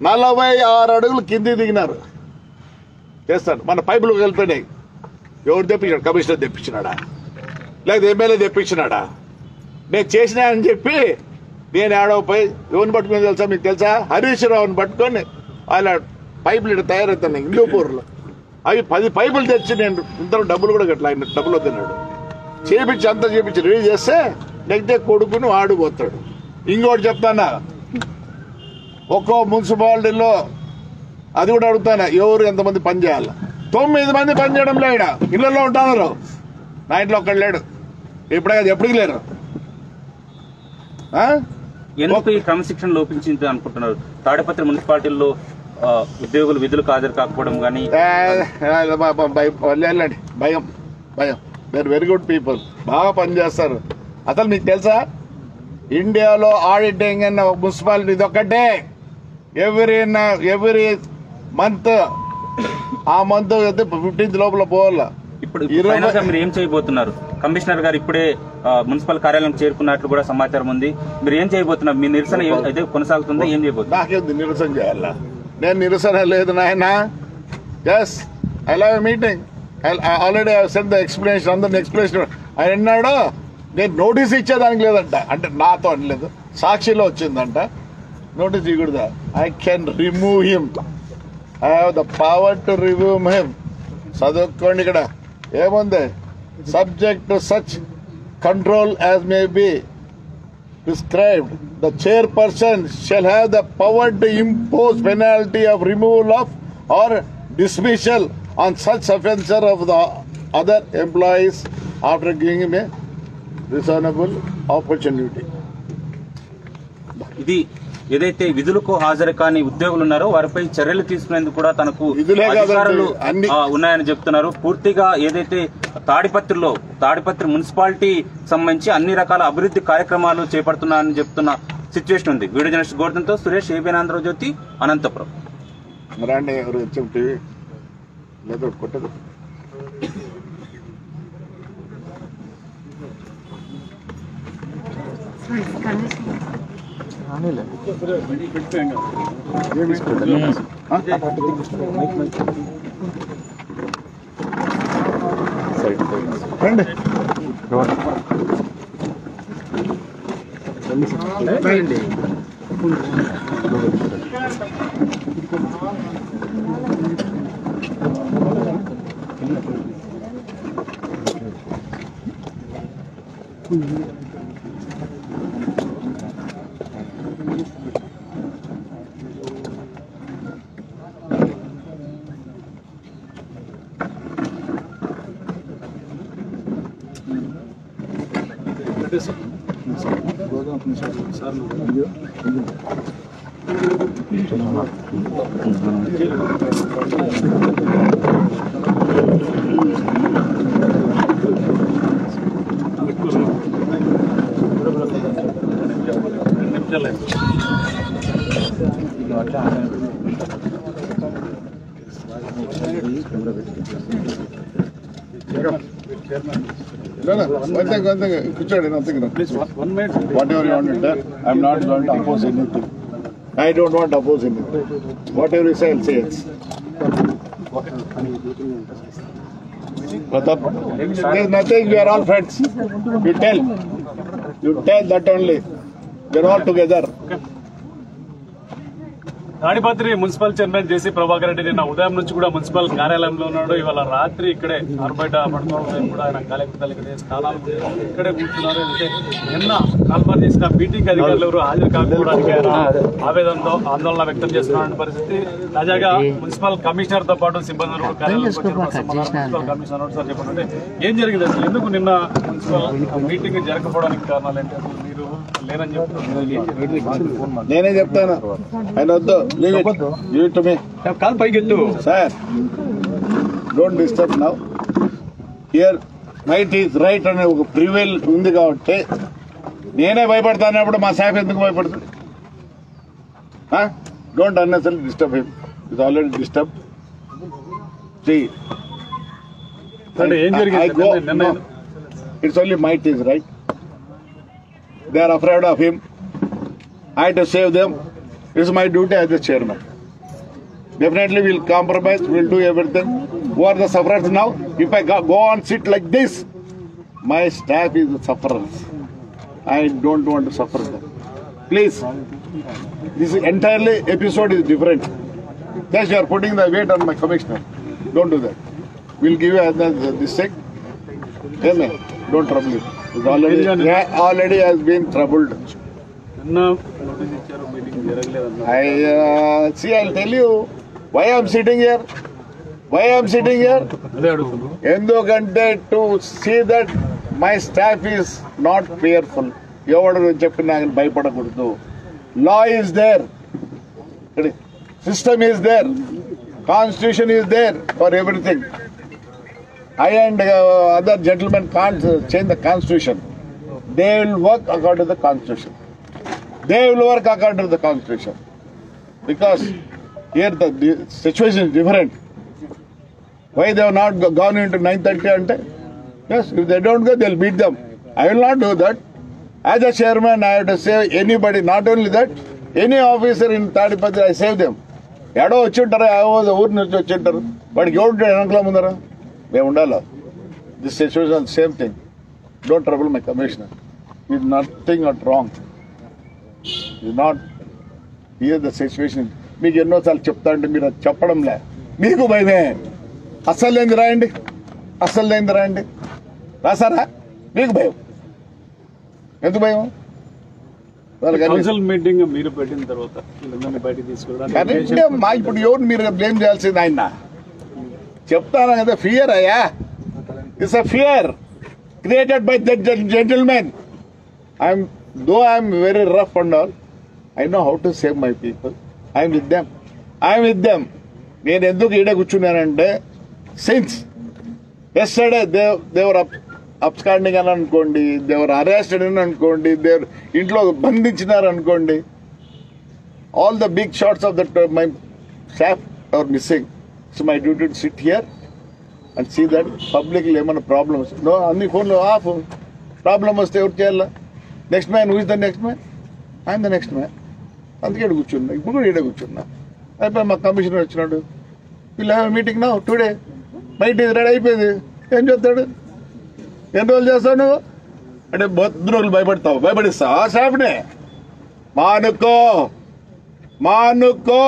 46 అడుగులు కింది దిగినారు. చేస్తాను. మన పైపులు వెళ్ళిపోయినాయి. ఎవరు తెప్పించాడు? కమిషనర్ తెప్పించినాడా, లేదా ఎమ్మెల్యే తెప్పించినాడా? నేను చేసినా అని చెప్పి నేను ఆడవపోయి ఎవరిని పట్టుకుని తెలుసా మీకు తెలుసా? హరీష్ రావుని పట్టుకొని ఆయన పైపులు ఇక్కడ తయారవుతాను ఇంగ్లూపూర్లో. అవి 10 పైపులు తెచ్చి నేను ఇంతలో డబ్బులు కూడా కట్టలే. ఆయన డబ్బులు వద్దన్నాడు. చేపించి అంతా చేపించి రెడీ చేస్తే నెక్స్ట్ కొడుకుని ఆడిపోతాడు. ఇంకోటి చెప్తానా, ఒక్కో మున్సిపాలిటీలో అది కూడా అడుగుతానా, ఎవరు ఎంతమంది పని చేయాలి? 9 మంది పని చేయడం లేడ, ఇళ్లలో ఉంటున్నారు. నా ఇంట్లో ఒక్కడు లేడు. ఇప్పుడే కదా, ఎప్పటికి లేరు. ఎందుకు ఈ క్రమశిక్షణ లోపించింది అనుకుంటున్నారు? తాడిపత్రి మున్సిపాలిటీలో ఉద్యోగులు విధులకు హాజరు కాకపోవడం కానీ భయం భయం. They are very good people, బాగా పనిచేస్తారు. అసలు మీకు తెలుసా, ఇండియాలో ఆడిటింగ్ అన్న మున్సిపాలిటీ ఇది ఒక్కటే. ఎవ్రీ మంత్, ఆ మంత్ 15th లోపల పోవాలా. ఇప్పుడు మీరు ఏం చేయబోతున్నారు? కమిషనర్ గారు ఇప్పుడే మున్సిపల్ కార్యాలయం చేరుకున్నట్లు కూడా సమాచారం ఉంది. మీరు ఏం చేయబోతున్నారు? మీ నిరసన అయితే కొనసాగుతుందా? ఏం చేయబోతున్నారు? నాకేంది నిరసన చేయాలా? నేను నిరసన లేదు నాయన. Yes, I love meeting. Already I send the explanation. అందరిని ఎక్స్ప్లెనేషన్ ఆయన అన్నాడు. నేను నోటీస్ ఇచ్చేదానికి లేదంట, అంటే నాతో అనలేదు, సాక్షిలో వచ్చిందంట. నోటీస్ ఇవ్వకూడదా? I can remove him. I have the power to remove him. చదువుకోండి, ఇక్కడ ఏముంది? Subject to such control as may be prescribed, the chairperson shall have the power to impose penalty of removal of or dismissal on such offencer of the other employees after giving him a reasonable opportunity. ఇది ఏదైతే విధులకు హాజరు కాని ఉద్యోగులు ఉన్నారో వారిపై చర్యలు తీసుకునేందుకు కూడా తనకు అధికారులు ఉన్నాయని చెప్తున్నారు. పూర్తిగా ఏదైతే తాడిపత్రి మున్సిపాలిటీ సంబంధించి అన్ని రకాల అభివృద్ధి కార్యక్రమాలు చేపడుతున్నారని చెప్తున్న సిచ్యువేషన్ ఉంది. Video journalist గోవర్ధన్తో Suresh, ABN Andhra Jyothi, Anantapuram. కొట్టదు కూర్చోండి. Whatever you want to tell, I'm not going to oppose anything. I don't want to oppose anything. Whatever you say, I'll say it. Pratap, there's nothing. We are all friends. You tell that only. We're all together. Tadipatri municipal chairman JC Prabhakar Reddy నిన్న ఉదయం నుంచి కూడా మున్సిపల్ కార్యాలయంలో ఉన్నాడు. ఇవాళ రాత్రి ఇక్కడే ఆరుబయట పడుకోవడం కూడా ఆయన కార్యకర్తలు స్థానాలు ఇక్కడే కూర్చున్నారు. అంటే నిన్న కాల్పార్ చేసిన మీటింగ్ అధికారులు ఎవరు హాజరు కాకపోవడానికి ఆయన ఆవేదనతో ఆందోళన వ్యక్తం చేస్తున్న పరిస్థితి. తాజాగా మున్సిపల్ కమిషనర్ తో పాటు సిబ్బంది మున్సిపల్ కమిషనర్ సార్ చెప్పండి, ఏం జరిగింది అసలు, ఎందుకు నిన్న మున్సిపల్ మీటింగ్ జరగకపోవడానికి కారణాలు ఏంటి? మీరు లేరని చెప్తున్నారు. నేనే చెప్తాను, ఆయన వద్దు. Leave it to me. Call పైకెత్తు. Sir, don't disturb now. Here, might is right అనే ఒక ప్రివేల్ ఉంది కాబట్టి నేనే భయపడతానప్పుడు మా స్టాఫ్ ఎందుకు భయపడుతుంది? Don't unnecessarily disturb him. He's already disturbed. See, I go. No, it's only might is right. They are afraid of him. I have to save them. It's my duty as the chairman. Definitely we'll compromise, we'll do everything. Who are the sufferers now? If I go on sit like this, my staff is the sufferers. I don't want to suffer them. Please, this entirely episode is different. Yes, you are putting the weight on my commissioner. Don't do that. We'll give you this thing. Amen. Don't trouble it. It's already has been troubled. I'll tell you why I'm sitting here. Endukante to see that my staff is not fearful. Evaru cheppina bhayapadakudadu. Law is there. System is there. Constitution is there for everything. I and other gentlemen can't change the constitution. They will work according to the constitution. Because here the situation is different. Why they have not gone into 9:30 ante? Yes, if they don't go, they'll beat them. I will not do that. As a chairman, I have to save anybody. Not only that, any officer in Tadipatri, I save them. Yado vachuntaru, ఊరు నుంచి వచ్చుంటారు, వాడికి ఎవరు వెనకలా ముందరా మేము ఉండాలా? This situation is the same thing. Don't trouble my commissioner. It's nothing not wrong. It's not here the situation. మీకు ఎన్నోసార్లు చెప్తా అంటే మీరు అది చెప్పడంలే, మీకు భయమే. అస్సలు లేని రాయండి రాసారా? మీకు భయం. ఎందుకు భయం? కౌన్సిల్ మీటింగ్ మీరు పెట్టిన తర్వాత వీళ్ళందరినీ బయటికి తీసుకెళ్ళడానికి ఇప్పుడు ఎవరు మీరు బ్లేమ్ చేయాల్సింది ఆయన చెప్తాను కదా. ఫియర్ అయ్యా, it's a fear created by that gentlemen. Though I'm very rough and all, I know how to save my people. I'm with them. నేను ఎందుకు ఈడ కూర్చున్నానంటే సిన్స్ ఎస్టర్డే దేవర్ అబ్స్కాండింగ్ అని అనుకోండి, దేవర్ అరెస్టెడ్ అని అనుకోండి, దేవర్ ఇంట్లో బంధించినారు అనుకోండి, all the big shots of that my staff are missing. So my duty to sit here and see that public ఏమైనా ప్రాబ్లమ్స్ నో అన్ని ఫోన్లో ఆఫ్. ప్రాబ్లమ్ వస్తే ఎవరు చేయాలా? Next man, who is the next man? I'm the next man. అందుకే కూర్చున్నా, ఇప్పుడు కూడా ఈడ కూర్చున్నా. అయిపోయి మా కమిషనర్ వచ్చినాడు, వీళ్ళు మీటింగ్ నా టుడే బయట రెడీ అయిపోయింది. ఏం చెప్తాడు? ఎన్ని రోజులు చేస్తావు నువ్వు అంటే 3 రోజులు భయపడిస్తావు స్టాఫ్నే. మానుకో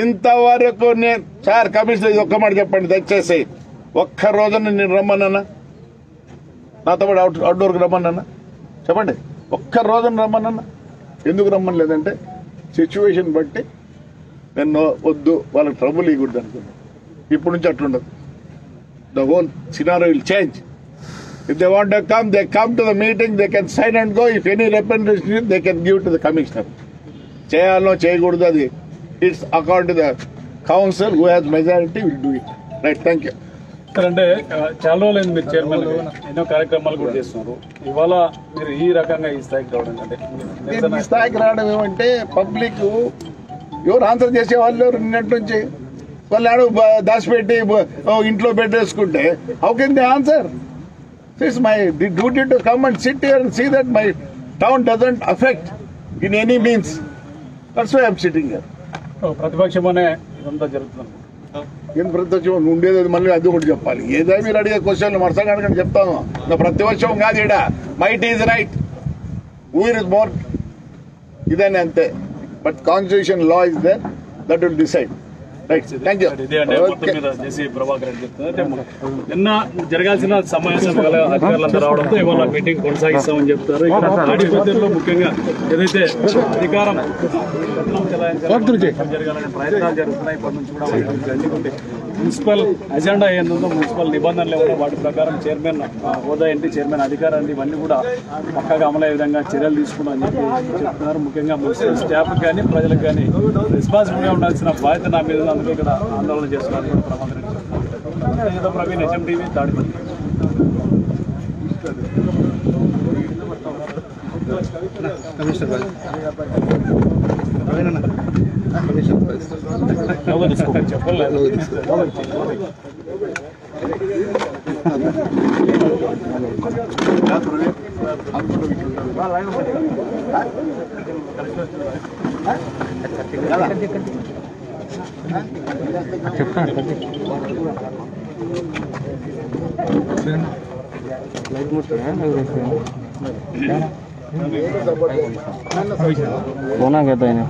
ఇంతవరకు నేను సార్ కమిషనర్ ఒక్క మాట చెప్పండి దయచేసి. ఒక్క రోజున నేను రమ్మన్నా, నాతో పాటు అవుట్డోర్కి రమ్మన్నా చెప్పండి. ఒక్క రోజున రమ్మన్నా. ఎందుకు రమ్మని లేదంటే సిచ్యువేషన్ బట్టి నేను వద్దు, వాళ్ళకి ట్రబుల్ ఇవ్వకూడదు అనుకున్నాను. ఇప్పుడు నుంచి అట్లుండదు. The whole scenario will change. If they want to come, they come to the meeting, they can sign and go. If any representation, they can give to the commissioner. చేయాలో చేయకూడదు అది it's according to the council, who has majority will do it. Right, thank you. అంటే చాలా రోజులైంది మీరు చైర్మన్, ఎన్నో కార్యక్రమాలు కూడా చేస్తున్నారు. ఇవాళ మీరు ఈ రకంగా ఈ స్థాయికి రావడం అంటే ఈ స్థాయికి రావడం ఏమంటే పబ్లిక్ ఎవరు ఆన్సర్ చేసే వాళ్ళు నిన్నటి నుంచి వాళ్ళు ఆడు దాచిపెట్టి ఇంట్లో పెట్టేసుకుంటే how can they answer? It's my duty to come and sit here and see that my town doesn't affect in any means. That's why I'm sitting here. ప్రతిపక్షమనే ఇదంతా జరుగుతుంది. ఏం ప్రతిపక్షం ఉండేది? మళ్ళీ అది ఒకటి చెప్పాలి. ఏదో మీరు అడిగే క్వశ్చన్లు మరసగా అడగండి చెప్తాను. నా ప్రతిపక్షం కాదు ఈడ. Might is right, we're is more ఇదని అంతే. But constitution law is there, that will decide. ఇదే అంటే మొత్తం మీద జేసీ ప్రభాకర్ రెడ్డి చెప్తున్నారు. నిన్న జరగాల్సిన సమావేశం అధికారులంతా రావడంతో ఇవాళ మీటింగ్ కొనసాగిస్తామని చెప్తారు. ఇక్కడ తాడిపత్రిలో ముఖ్యంగా ఏదైతే అధికారం జరగాలనే ప్రయత్నాలు జరుగుతున్నాయి. ఇప్పటి నుంచి కూడా ఎందుకంటే మున్సిపల్ అజెండా ఏందో, మున్సిపల్ నిబంధనలు ఏమన్నా వాటి ప్రకారం చైర్మన్ హోదా ఏంటి, చైర్మన్ అధికారాన్ని ఇవన్నీ కూడా పక్కగా అమలయ్యే విధంగా చర్యలు తీసుకున్నామని చెప్పి చెప్తున్నారు. ముఖ్యంగా మున్సిపల్ స్టాఫ్ కానీ ప్రజలకు కానీ రెస్పాన్సిబుల్గా ఉండాల్సిన బాధ్యత నా మీద, అందుకే ఇక్కడ ఆందోళన చేస్తున్నారు ప్రభాకర్ రెడ్డి చెప్తున్నారు. ప్రవీణ్, HMTV, తాడిపత్రి. చెప్పలేదు. कोना कहता है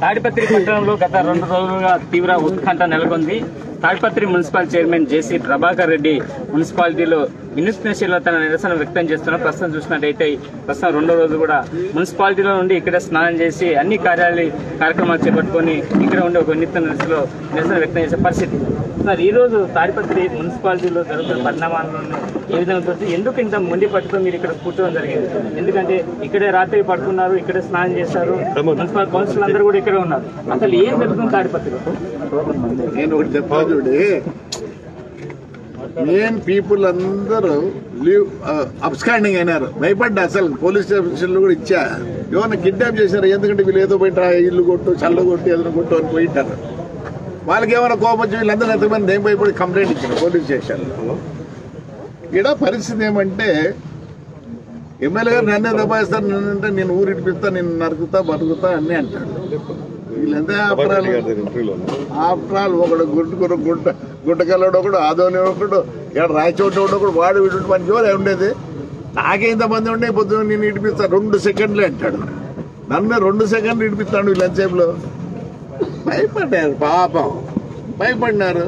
తాడిపత్రి పట్టణంలో గత 2 రోజులుగా తీవ్ర ఉత్కంఠ నెలకొంది. Tadipatri municipal chairman JC Prabhakar Reddy మున్సిపాలిటీలో వినూత్నశీలతన నిరసన వ్యక్తం చేస్తున్నారు. ప్రస్తుతం చూసినట్టయితే ప్రస్తుతం 2వ రోజు కూడా మున్సిపాలిటీలో నుండి ఇక్కడ స్నానం చేసి అన్ని కార్యక్రమాలు చేపట్టుకొని ఇక్కడ ఉండి ఒక నిరసన వ్యక్తం చేసే పరిస్థితి. సార్, ఈరోజు తాడిపత్రి మున్సిపాలిటీలో జరుగుతున్న పరిణామాలను ఏ విధంగా చూస్తే ఎందుకు ఇంత మొండి పట్టుతో మీరు ఇక్కడ కూర్చోవడం జరిగింది? ఎందుకంటే ఇక్కడే రాత్రి పడుకున్నారు, ఇక్కడే స్నానం చేశారు, మున్సిపల్ కౌన్సిల్ అందరూ కూడా ఇక్కడే ఉన్నారు. అసలు ఏం జరుగుతుంది తాడిపత్రిలో? నేను ఒకటి చెప్పాలి చూడండి, మెయిన్ పీపుల్ అందరూ లీవ్ అబ్స్కాండింగ్ అయినారు. భయపడ్డా అసలు పోలీస్ స్టేషన్లు కూడా ఇచ్చా. ఏమన్నా కిడ్నాప్ చేశారు, ఎందుకంటే వీళ్ళు ఏదో పోయి ఇల్లు కొట్టు, చల్ల కొట్టి, ఏదైనా కొట్టు అని పోయింటారు. వాళ్ళకి ఏమైనా కోపం వచ్చి వీళ్ళందరూ ఎంతమంది నేను భయపడి కంప్లైంట్ ఇచ్చారు పోలీస్ స్టేషన్లో. ఇక్కడ పరిస్థితి ఏమంటే ఎమ్మెల్యే గారు నన్నే దబాయిస్తారు, నన్నంటే నేను ఊరు ఇడిపిస్తా, నేను నరుకుతా బతుకుతా అన్నీ అంటాడు. వీళ్ళంతా ఆఫ్టర్ ఆల్ ఒకడు గుట్టకల్లాడు, ఒకడు ఆదోని, ఒకడు ఇక్కడ రాయచోటి, ఒకడు వాడు వీడు మన జోరే ఉండేది. నాకే ఇంతమంది ఉండే పొద్దున్న నేను ఇడిపిస్తా 2 సెకండ్లే అంటాడు. నన్ను 2 సెకండ్లు ఇడిపిస్తాడు వీళ్ళంతసేపులో. భయపడ్డారు పాపం, భయపడినారు.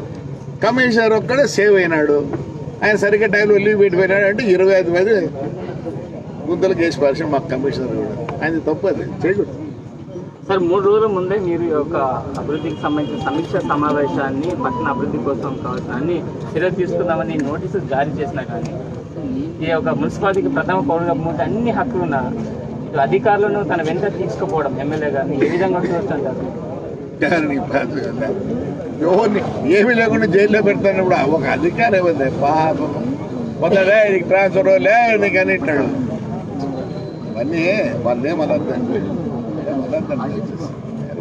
కమిషనర్ ఒక్కడే సేవ్ అయినాడు. ఆయన సరిగ్గా టైంలో లీవ్ పెట్టిపోయినాడు అంటే 25 మంది గుంతలు కేసు పరిచయం మాకు కమిషనర్ కూడా. ఆయన తప్పు అది చేయకూడదు. సార్ 3 రోజుల ముందే మీరు ఒక అభివృద్ధికి సంబంధించిన సమీక్ష సమావేశాన్ని పట్టణ అభివృద్ధి కోసం కావాల్సిన అన్ని చర్యలు తీసుకుందామని నోటీసులు జారీ చేసినా కానీ ఈ యొక్క మున్సిపాలిటీకి ప్రథమ పౌరుగా ముందు అన్ని హక్కులు ఉన్న అధికారులను తన వెంట తీసుకుపోవడం ఎమ్మెల్యే గారిని ఏ విధంగా చూస్తుంటారు? ఏమీ లేకుండా జైల్లో పెడతానప్పుడు ఒక అధికారం ఏమైంది పాపం మొదలే నీకు ట్రాన్స్ఫర్ లే నీకు అని ఇట్టాడు. అవన్నీ వాళ్ళు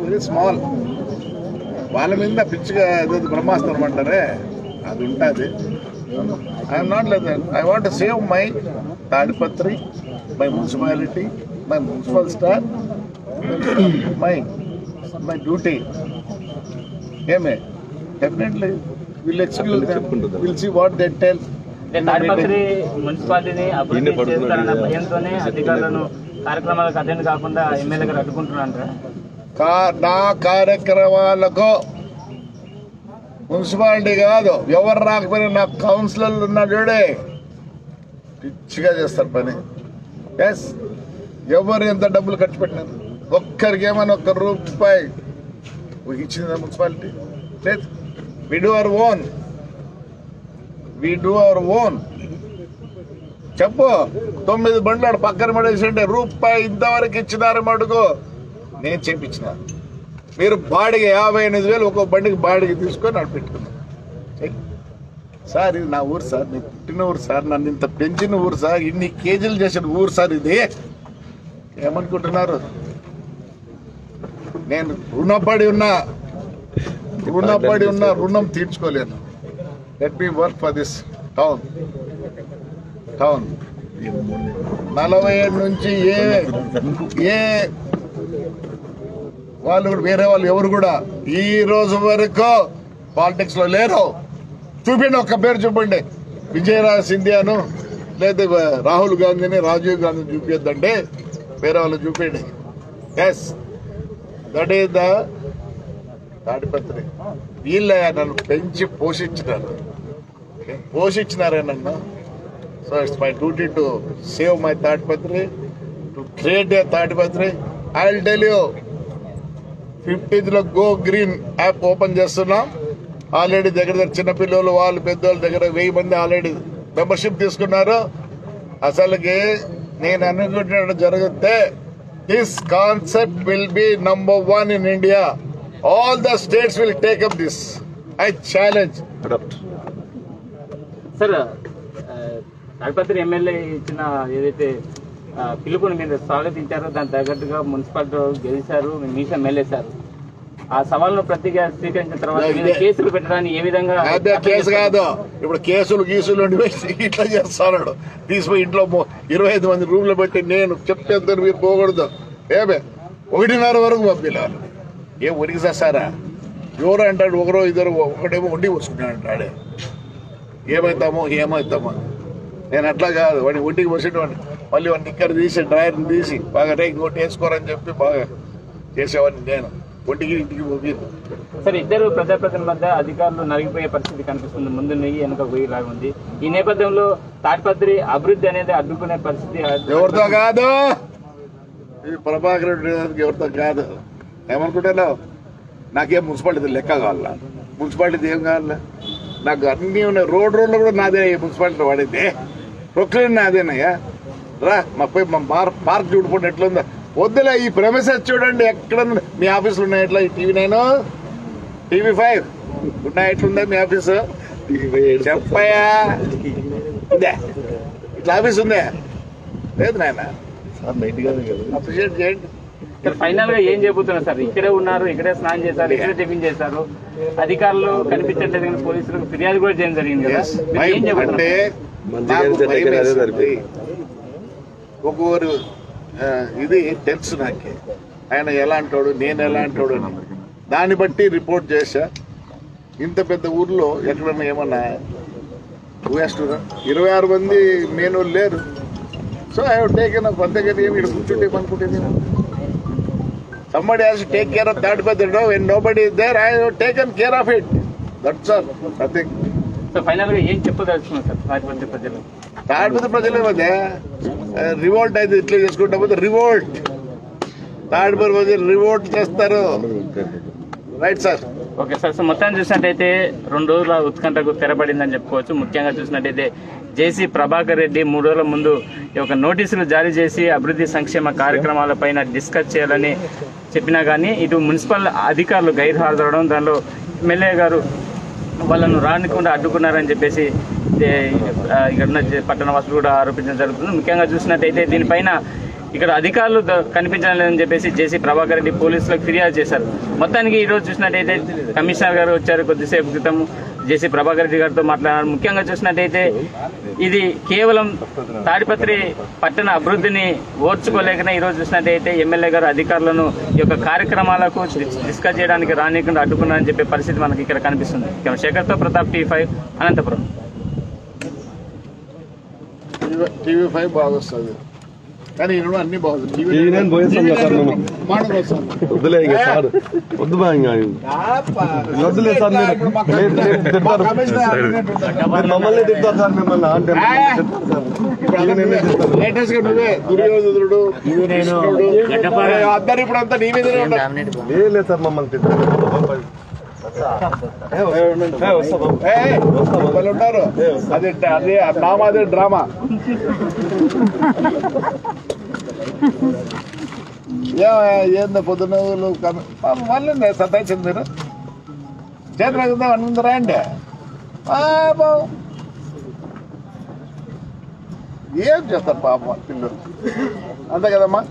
వెరీ స్మాల్. వాళ్ళ మీద పిచ్చిగా బ్రహ్మాస్త్రం అంటారే అది ఉంటుంది. I'm not like that. I want to save my Tadipatri, my municipality, my municipal staff, my duty. ఏమే definitely will excuse them, will see what they tell. Tadipatri మున్సిపాలిటీని అభివృద్ధి చేస్తారన్న భయంతోనే అధికారులను కార్యక్రమాలకు అటెండ్ కాకుండా ఎమ్మెల్యే గారు అడ్డుకుంటున్నారా? నా కార్యక్రమాలకు మున్సిపాలిటీ కాదు ఎవరు రాకపోయినా నా కౌన్సిలర్లు ఉన్నాడే పిచ్చిగా చేస్తారు పని. ఎస్, ఎవరు ఎంత డబ్బులు ఖర్చు పెట్టినారు? ఒక్కరికి ఏమైనా ఒక్క రూపాయి ఇచ్చింది మున్సిపాలిటీ లేదు. We do our own. చెప్పు 9 బండ్లు పక్కన పడేసి రూపాయి ఇంతవరకు ఇచ్చినారు మటుకు నేను చెప్పించిన. మీరు బాడిగ 58,000 ఒక్కో బండికి బాడిగ తీసుకొని నడిపెట్టుకున్నాను. సార్ ఇది నా ఊరు సార్, నేను పుట్టిన ఊరు సార్, నన్ను ఇంత పెంచిన ఊరు సార్, ఇన్ని కేజీలు చేసిన ఊరు సార్ ఇది. ఏమనుకుంటున్నారు? నేను రుణపడి ఉన్నా రుణం తీర్చుకోలేను. Let me work for this town. 40 ఏళ్ళ నుంచి ఏ వాళ్ళు వేరే వాళ్ళు ఎవరు కూడా ఈ రోజు వరకు పాలిటిక్స్ లో లేరు. చూపిండి, ఒక్క పేరు చూపండి. విజయరాజ్ సింధియాను లేదా రాహుల్ గాంధీని, రాజీవ్ గాంధీని చూపించద్దండి, వేరే వాళ్ళు చూపిండి. Yes, that is the Tadipatri. వీళ్ళ నన్ను పెంచి పోషించినారే నన్ను. So it's my duty to save my Tadipatri, to create a Tadipatri. I will tell you 15th లో గో గ్రీన్ యాప్ ఓపెన్ చేస్తున్నాం. ఆల్రెడీ దగ్గర చిన్నపిల్లలు వాళ్ళు పెద్దవాళ్ళ దగ్గర 1000 మంది ఆల్రెడీ మెంబర్షిప్ తీసుకున్నారు. అసలుకి నేను అనుకుంటున్నట్టు జరిగితే this concept will be number 1 in India. All the states will take up this. I challenge. Sir, Tadipatri MLA ఇచ్చిన ఏదైతే పిలుపుని మీరు స్వాగతించారో దాని తగ్గట్టుగా మున్సిపాలిటీ గెలిచారు, మీసం ఎమ్మెల్యే సార్. ఆ సవాళ్ళను ప్రతిగా స్వీకరించిన తర్వాత కేసులు పెట్టడాన్ని ఏ విధంగా? కేసు కాదు, ఇప్పుడు కేసులు గీసులు ఇట్లా చేస్తాడు. తీసిపోయి ఇంట్లో 25 మంది రూమ్లో పెట్టి నేను చెప్తే మీరు పోకూడదు. 1:30 వరకు పంపిలారు. ఏం ఉనికి చేస్తారా? ఎవరు అంటాడు ఒకరో ఇద్దరు, ఒకటేమో వండి వస్తున్నాడు అంటాడే. ఏమవుతామో నేను అట్లా కాదు. వాడిని ఒంటికి పోసేటవాడిని, మళ్ళీ వాడిని ఇక్కడ తీసి డ్రాయర్ని తీసి బాగా ఇంకోటి వేసుకోరని చెప్పి బాగా చేసేవాడిని నేను. ఒంటికి ఇంటికి పోయింది. సార్, ఇద్దరు ప్రజాప్రతినిధుల మధ్య అధికారులు నలిగిపోయే పరిస్థితి కనిపిస్తుంది. ముందు నెయ్యి వెనుక పోయి లాగా ఉంది. ఈ నేపథ్యంలో తాడిపత్రి అభివృద్ధి అనేది అడ్డుకునే పరిస్థితి ఎవరితో కాదు. ఇది ప్రభాకర్ రెడ్డి ఎవరితో కాదు. ఏమనుకుంటున్నావు? నాకేం మున్సిపాలిటీ లెక్క కావాలా? మున్సిపాలిటీ ఏం కావాలా? నాకు అన్నీ ఉన్నాయి. రోడ్లో కూడా నాదే మున్సిపాలిటీ వాడైతే. ప్రొక్లైన్ నాదేనయ్యా. రా మా పోయి మా పార్క్ చూడుకోండి ఎట్లుందా. వద్దులే, ఈ ప్రెమిసెస్ చూడండి ఎక్కడ మీ ఆఫీసులు ఉన్నాయి. ఎట్లా TV9, TV5 ఉన్నాయి. ఎట్లుందా మీ ఆఫీసు? చెప్పయా, ఉందా? ఇట్లా ఆఫీస్ ఉందా? లేదు నాయన. అప్రిషియేట్ చేయండి. ఫైనల్ గా ఏం చెబుతున్నారు సార్? ఇక్కడే ఉన్నారు, ఇక్కడే స్నానం చేశారు, ఇక్కడే టిఫిన్ చేశారు. అధికారులు కనిపించట్లేదు కానీ పోలీసులకు ఫిర్యాదు కూడా చేయడం జరిగింది కదా. ఏం చెబుతున్నారు? ఒక్కొక్కరు ఇది తెలుసు నాకే, ఆయన ఎలా అంటాడు, నేను ఎలా అంటాడు అని. దాన్ని బట్టి రిపోర్ట్ చేశా. ఇంత పెద్ద ఊర్లో ఎక్కడన్నా ఏమన్నా 26 మంది మెయిన్ లేరు. So I have taken up. అంతేగాని ఏమి ఇక్కడ కూర్చుంటే ఏమనుకుంటుంది? Somebody has to take care of Tadipatri. When nobody is there, I have taken care of it. That's all nothing. So final గా ఏం చెప్పదలుచుకున్నారు సార్ తాడిపత్రి ప్రజలు? తాడిపత్రి ప్రజలే మధ్య రివోల్ట్ అయితే ఇట్లా చేసుకుంటా పోతే రివోల్ట్ తాడిపత్రి ప్రజలు రివోల్ట్ చేస్తారు. Right sir. Okay sir. So మొత్తాన్ని చూసినట్టయితే 2 రోజుల ఉత్కంఠకు తెరపడిందని చెప్పుకోవచ్చు. ముఖ్యంగా చూసినట్టయితే జేసీ ప్రభాకర్ రెడ్డి 3 రోజుల ముందు ఈ యొక్క నోటీసులు జారీ చేసి అభివృద్ధి సంక్షేమ కార్యక్రమాలపైన డిస్కస్ చేయాలని చెప్పినా కానీ ఇటు మున్సిపల్ అధికారులు గైర్హాజరవడం, దానిలో ఎమ్మెల్యే గారు వాళ్ళను రానికుండా అడ్డుకున్నారని చెప్పేసి ఇక్కడ ఉన్న పట్టణవాసులు కూడా ఆరోపించడం జరుగుతుంది. ముఖ్యంగా చూసినట్టయితే దీనిపైన ఇక్కడ అధికారులు కనిపించలేదని చెప్పేసి జేసీ ప్రభాకర్ రెడ్డి పోలీసులకు ఫిర్యాదు చేశారు. మొత్తానికి ఈరోజు చూసినట్టయితే కమిషనర్ గారు వచ్చారు కొద్దిసేపు క్రితం, జేసీ ప్రభాకర్ రెడ్డి గారితో మాట్లాడారు. ముఖ్యంగా చూసినట్టయితే ఇది కేవలం తాడిపత్రి పట్టణ అభివృద్ధిని ఓర్చుకోలేకనే ఈరోజు చూసినట్టయితే ఎమ్మెల్యే గారు అధికారులను ఈ యొక్క కార్యక్రమాలకు డిస్కస్ చేయడానికి రానికుండా అడ్డుకున్నారని చెప్పే పరిస్థితి మనకి ఇక్కడ కనిపిస్తుంది. శేఖర్తో ప్రతాప్, టీవీ5 అనంతపురం. టీవీ5 బాగా వస్తుంది కానీ ఈయన అన్ని బాగుంది. వద్దులే సార్, వద్దు వద్దులే సార్, మమ్మల్ని తిడతారు సార్, మిమ్మల్ని లేటెస్ట్ గా నువ్వే దుర్యోధనుడు అందరు ఇప్పుడు అంతా నీ మీదనే ఉన్నారు. లేదు సార్, మమ్మల్ని తిడతారు ఉన్నారు. అది డ్రామా, అదే డ్రామా. ఏందో పొద్దున్న మళ్ళీ సతాయించింది మీరు చేతులు అనుకుందరా అండి. ఏం చేస్తారు పాపం పిల్లలు, అంతే కదమ్మా.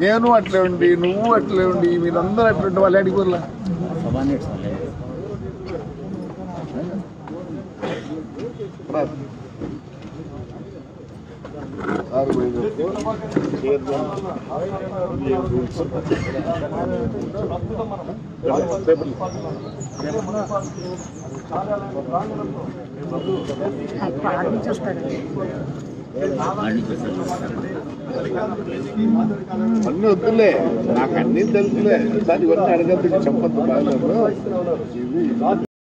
నేను అట్లే ఉండి, నువ్వు అట్లే ఉండి, మీరందరూ అట్లా ఉంటే వాళ్ళు అడిగిపోర్లా. అన్నీ వద్దులే, నాకు అన్నీ తెలుసులే. సార్ ఇవన్నీ అడగద్దు, చెప్పద్దు బాగా.